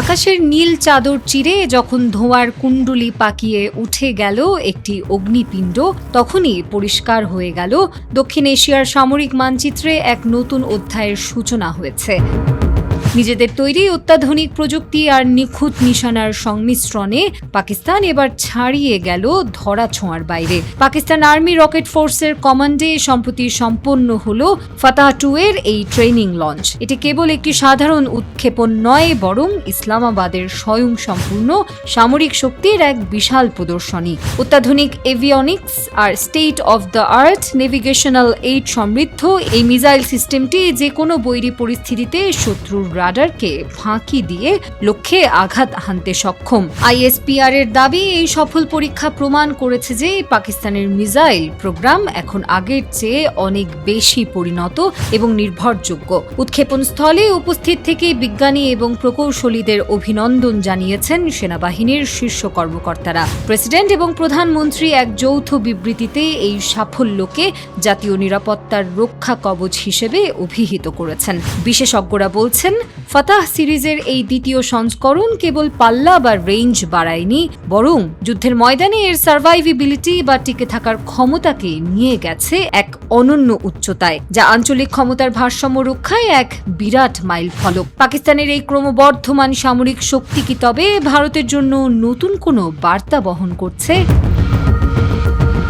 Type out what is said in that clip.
আকাশের নীল চাদর চিরে যখন ধোঁয়ার কুণ্ডলী পাকিয়ে উঠে গেল একটি অগ্নিপিণ্ড, তখনই পরিষ্কার হয়ে গেল দক্ষিণ এশিয়ার সামরিক মানচিত্রে এক নতুন অধ্যায়ের সূচনা হয়েছে। নিজেদের তৈরি অত্যাধুনিক প্রযুক্তি আর নিখুঁত নিশানার সংমিশ্রণে পাকিস্তান এবার ছাড়িয়ে গেল ধরাছোঁয়ার বাইরে। পাকিস্তান আর্মি রকেট ফোর্সের কমান্ডে সম্প্রতি সম্পন্ন হল ফাতাহ 2 এর এই ট্রেনিং লঞ্চ। এটি কেবল একটি সাধারণ উৎক্ষেপণ নয়, বরং ইসলামাবাদের স্বয়ংসম্পূর্ণ সামরিক শক্তির এক বিশাল প্রদর্শনী। অত্যাধুনিক এভিয়নিক্স আর state of the art navigational aid সমৃদ্ধ এই মিসাইল সিস্টেমটি যে কোনো বৈরী পরিস্থিতিতে শত্রুর রাডারকে ফাঁকি দিয়ে লক্ষ্যে আঘাত হানতে সক্ষম। আইএসপিআর এর দাবি, এই সফল পরীক্ষা প্রমাণ করেছে যে পাকিস্তানের মিসাইল প্রোগ্রাম এখন আগের চেয়ে অনেক বেশি পরিণত এবং নির্ভরযোগ্য। উৎক্ষেপণ স্থলে উপস্থিত থেকে বিজ্ঞানী এবং প্রকৌশলীদের অভিনন্দন জানিয়েছেন সেনাবাহিনীর শীর্ষ কর্মকর্তারা। প্রেসিডেন্ট এবং প্রধানমন্ত্রী এক যৌথ বিবৃতিতে এই সাফল্যকে জাতীয় নিরাপত্তার রক্ষা কবচ হিসেবে অভিহিত করেছেন। বিশেষজ্ঞরা বলছেন, ফাতাহ সিরিজের এই দ্বিতীয় সংস্করণ কেবল পাল্লা বা রেঞ্জ বাড়ায়নি, বরং যুদ্ধের ময়দানে এর সার্ভাইভেবিলিটি বা টিকে থাকার ক্ষমতাকে নিয়ে গেছে এক অনন্য উচ্চতায়, যা আঞ্চলিক ক্ষমতার ভারসাম্য রক্ষায় এক বিরাট মাইল ফলক। পাকিস্তানের এই ক্রমবর্ধমান সামরিক শক্তি কি তবে ভারতের জন্য নতুন কোনো বার্তা বহন করছে?